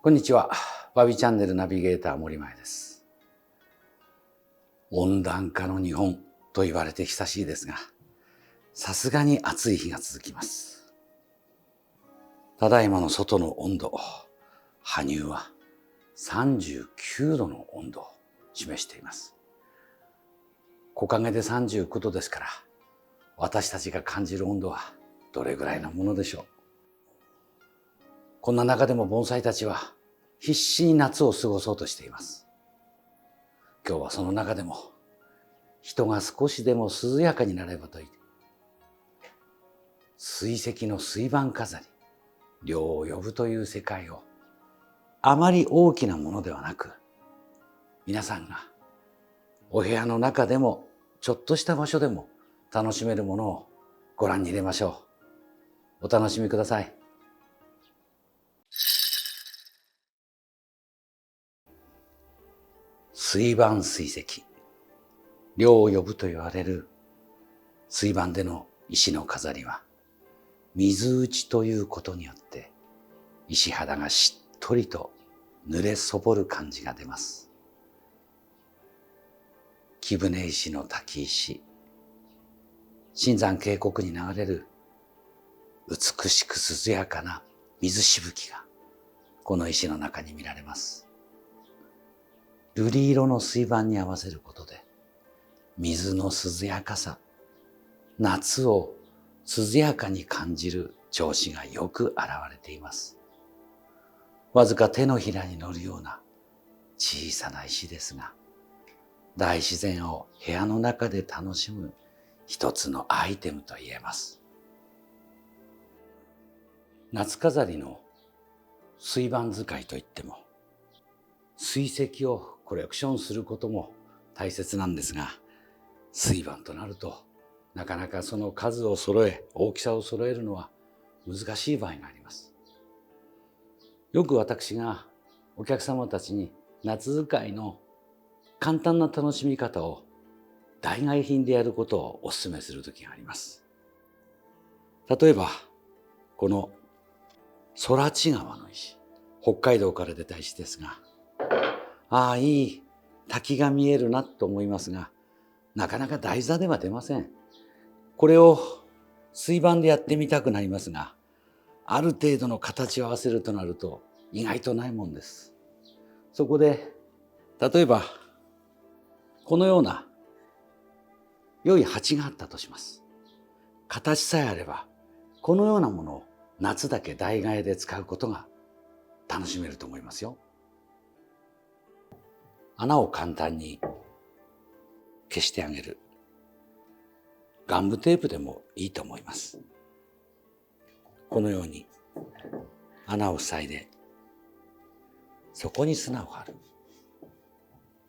こんにちは。バビチャンネルナビゲーター森前です。温暖化の日本と言われて久しいですが、さすがに暑い日が続きます。ただいまの外の温度、羽入は39度の温度を示しています。木陰で39度ですから、私たちが感じる温度はどれぐらいのものでしょう。こんな中でも盆栽たちは必死に夏を過ごそうとしています。今日はその中でも人が少しでも涼やかになればといって、水石の水盤飾り、涼を呼ぶという世界をあまり大きなものではなく、皆さんがお部屋の中でもちょっとした場所でも楽しめるものをご覧に入れましょう。お楽しみください。水盤水石、涼を呼ぶと言われる水盤での石の飾りは、水打ちということによって石肌がしっとりと濡れそぼる感じが出ます。貴船石の滝石、新山渓谷に流れる美しく涼やかな水しぶきがこの石の中に見られます。瑠璃色の水盤に合わせることで、水の涼やかさ、夏を涼やかに感じる調子がよく現れています。わずか手のひらに乗るような小さな石ですが、大自然を部屋の中で楽しむ一つのアイテムと言えます。夏飾りの水盤使いといっても、水石をコレクションすることも大切なんですが、水盤となるとなかなかその数を揃え、大きさを揃えるのは難しい場合があります。よく私がお客様たちに夏使いの簡単な楽しみ方を代替品でやることをお勧めする時があります。例えばこの空知川の石、北海道から出た石ですが、いい滝が見えるなと思いますが、なかなか台座では出ません。これを水盤でやってみたくなりますが、ある程度の形を合わせるとなると意外とないもんです。そこで例えばこのような良い鉢があったとします。形さえあればこのようなものを夏だけ代替えで使うことが楽しめると思いますよ。穴を簡単に消してあげる。ガムテープでもいいと思います。このように穴を塞いで、そこに砂を張る。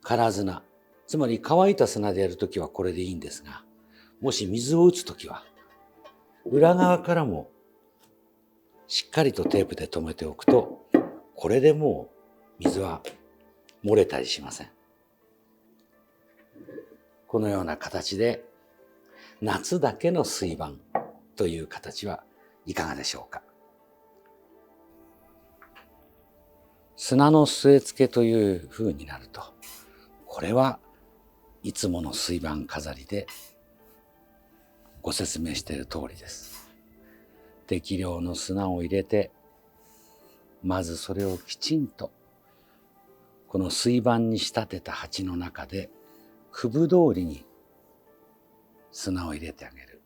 空砂、つまり乾いた砂でやるときはこれでいいんですが、もし水を打つときは裏側からもしっかりとテープで留めておくと、これでもう水は漏れたりしません。このような形で夏だけの水盤という形はいかがでしょうか。砂の据え付けという風になると、これはいつもの水盤飾りでご説明している通りです。適量の砂を入れて、まずそれをきちんとこの水盤に仕立てた鉢の中でくぶ通りに砂を入れてあげる。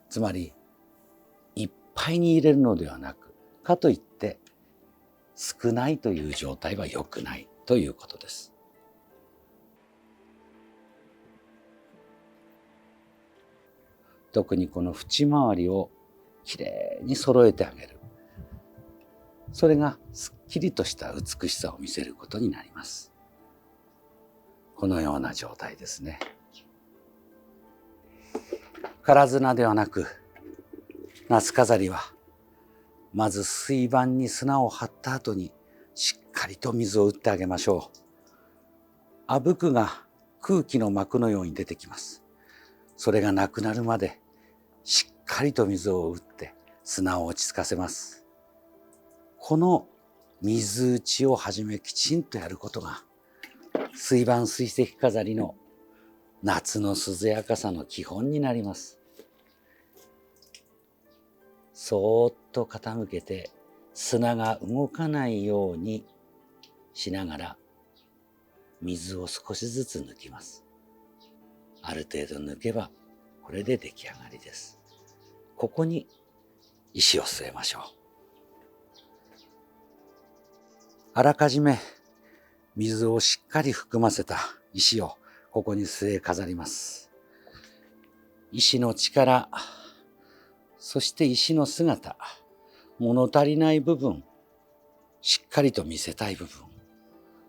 つまりいっぱいに入れるのではなく、かといって少ないという状態は良くないということです。特にこの縁回りをきれいに揃えてあげる。それがすっきりとした美しさを見せることになります。このような状態ですね。空砂ではなく、夏飾りはまず水盤に砂を張った後にしっかりと水を打ってあげましょう。あぶくが空気の膜のように出てきます。それがなくなるまでしっかりと水を打って砂を落ち着かせます。この水打ちをはじめきちんとやることが水盤水石飾りの夏の涼やかさの基本になります。そーっと傾けて砂が動かないようにしながら水を少しずつ抜きます。ある程度抜けばこれで出来上がりです。ここに石を据えましょう。あらかじめ水をしっかり含ませた石をここに据え飾ります。石の力、そして石の姿、物足りない部分、しっかりと見せたい部分、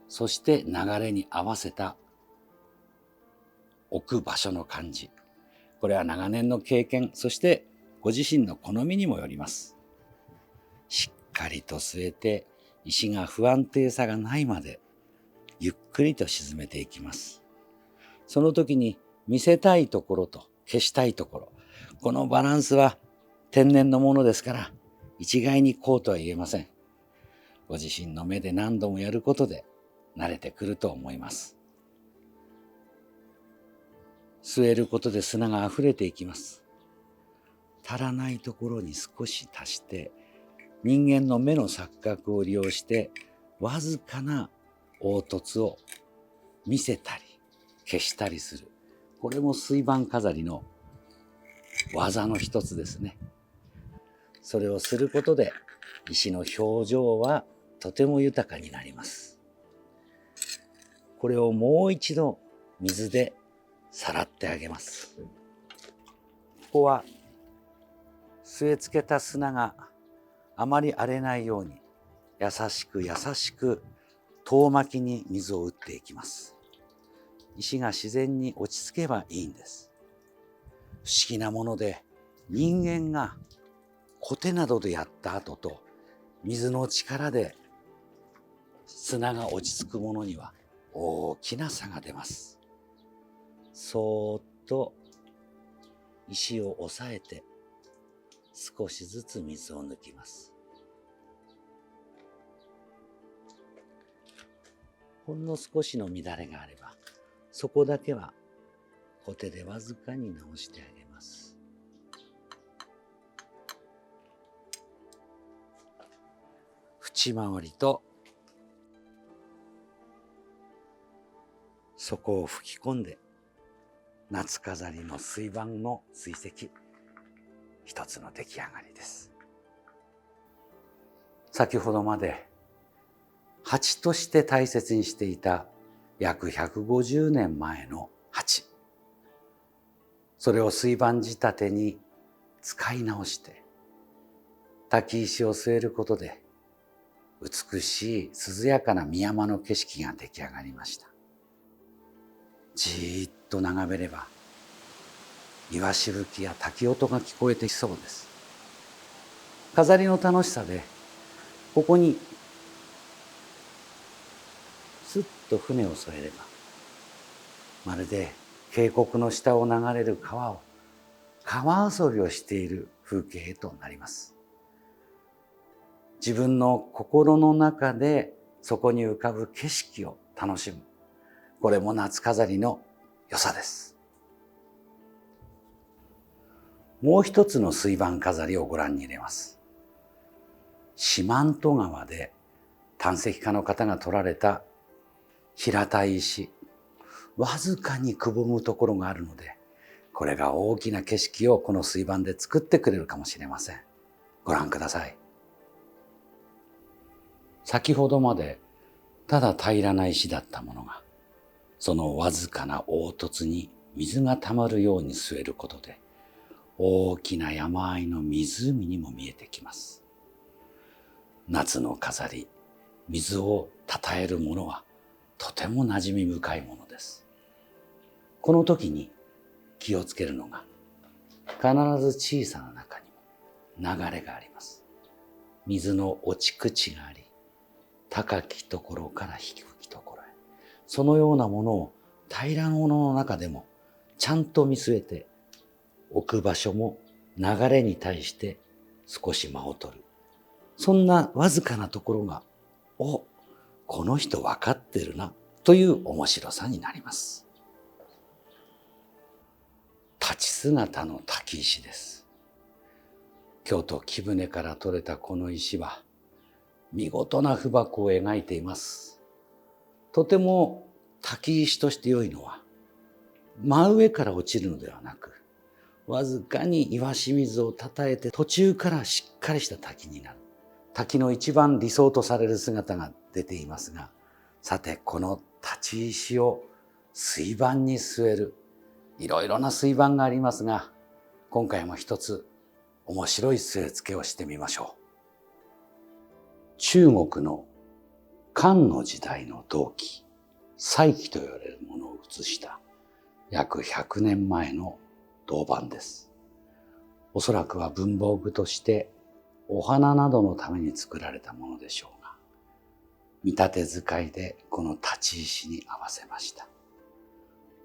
そして流れに合わせた置く場所の感じ。これは長年の経験、そしてご自身の好みにもよります。しっかりと据えて、石が不安定さがないまでゆっくりと沈めていきます。その時に見せたいところと消したいところ、このバランスは天然のものですから一概にこうとは言えません。ご自身の目で何度もやることで慣れてくると思います。据えることで砂が溢れていきます。足らないところに少し足して、人間の目の錯覚を利用してわずかな凹凸を見せたり消したりする。これも水盤飾りの技の一つですね。それをすることで石の表情はとても豊かになります。これをもう一度水でさらってあげます。ここは据え付けた砂があまり荒れないように優しく優しく遠巻きに水を打っていきます。石が自然に落ち着けばいいんです。不思議なもので、人間がコテなどでやった後と水の力で砂が落ち着くものには大きな差が出ます。そーっと石を押さえて少しずつ水を抜きます。ほんの少しの乱れがあれば、そこだけはコテでわずかに直してあげます。縁回りと底を吹き込んで、夏飾りの水盤の水石、一つの出来上がりです。先ほどまで鉢として大切にしていた約150年前の鉢。それを水盤仕立てに使い直して、滝石を据えることで美しい涼やかな山山の景色が出来上がりました。じーっと眺めれば岩しぶきや滝音が聞こえてきそうです。飾りの楽しさで、ここにスッと船を添えれば、まるで渓谷の下を流れる川を川遊びをしている風景となります。自分の心の中でそこに浮かぶ景色を楽しむ。これも夏飾りの良さです。もう一つの水盤飾りをご覧に入れます。四万十川で探石家の方が取られた平たい石、わずかにくぼむところがあるので、これが大きな景色をこの水盤で作ってくれるかもしれません。ご覧ください。先ほどまでただ平らな石だったものが、そのわずかな凹凸に水がたまるように据えることで、大きな山あいの湖にも見えてきます。夏の飾り、水をたたえるものはとても馴染み深いものです。この時に気をつけるのが、必ず小さな中にも流れがあります。水の落ち口があり、高きところから低きところへ、そのようなものを平らなものの中でもちゃんと見据えて、置く場所も流れに対して少し間を取る。そんなわずかなところがこの人分かってるなという面白さになります。立ち姿の滝石です。京都貴船から取れたこの石は見事な符箱を描いています。とても滝石として良いのは、真上から落ちるのではなく、わずかに岩清水をたたえて途中からしっかりした滝になる。滝の一番理想とされる姿が出ていますが、さてこの立ち石を水盤に据える、いろいろな水盤がありますが、今回も一つ面白い据え付けをしてみましょう。中国の漢の時代の銅器、彩器と言われるものを写した約100年前の銅板です。おそらくは文房具としてお花などのために作られたものでしょうが、見立て使いでこの立ち石に合わせました。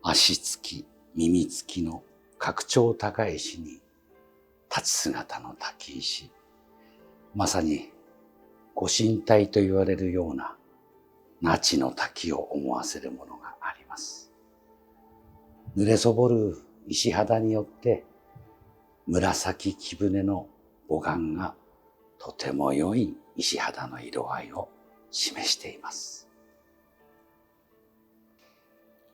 足つき、耳つきの格調高い石に立ち姿の滝石、まさにご神体と言われるような那智の滝を思わせるものがあります。濡れそぼる石肌によって紫貴船の母岩がとても良い石肌の色合いを示しています。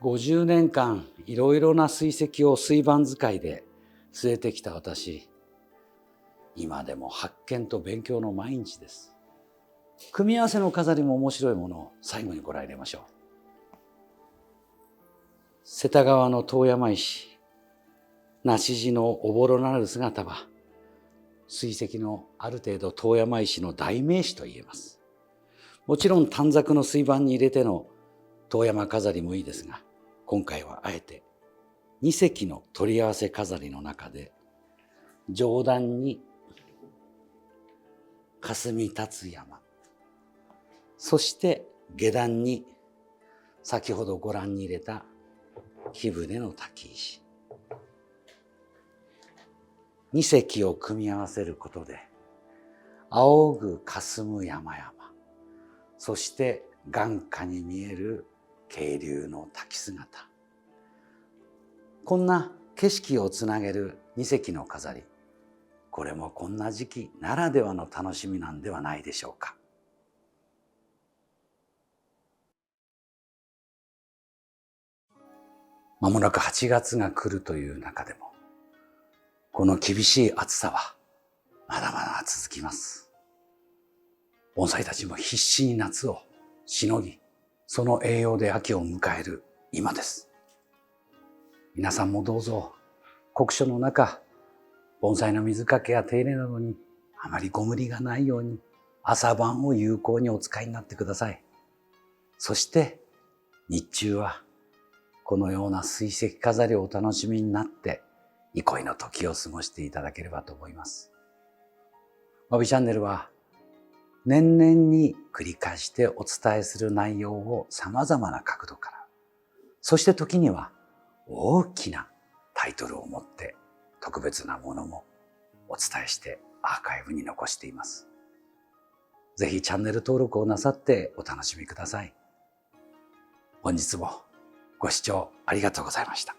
50年間いろいろな水石を水盤使いで据えてきた私、今でも発見と勉強の毎日です。組み合わせの飾りも面白いものを最後にご覧入れましょう。世田川の遠山石、梨地のおぼろなる姿は、水石のある程度遠山石の代名詞と言えます。もちろん短冊の水盤に入れての遠山飾りもいいですが、今回はあえて2隻の取り合わせ飾りの中で、上段に霞立つ山、そして下段に先ほどご覧に入れた貴船の滝石、2隻を組み合わせることで、仰ぐ霞む山々、そして眼下に見える渓流の滝姿、こんな景色をつなげる2隻の飾り、これもこんな時期ならではの楽しみなんではないでしょうか。まもなく8月が来るという中でも、この厳しい暑さはまだまだ続きます。盆栽たちも必死に夏をしのぎ、その栄養で秋を迎える今です。皆さんもどうぞ酷暑の中、盆栽の水かけや手入れなどにあまりご無理がないように、朝晩を有効にお使いになってください。そして日中はこのような水石飾りをお楽しみになって、憩いの時を過ごしていただければと思います。わびチャンネルは年々に繰り返してお伝えする内容を様々な角度から、そして時には大きなタイトルを持って特別なものもお伝えしてアーカイブに残しています。ぜひチャンネル登録をなさってお楽しみください。本日もご視聴ありがとうございました。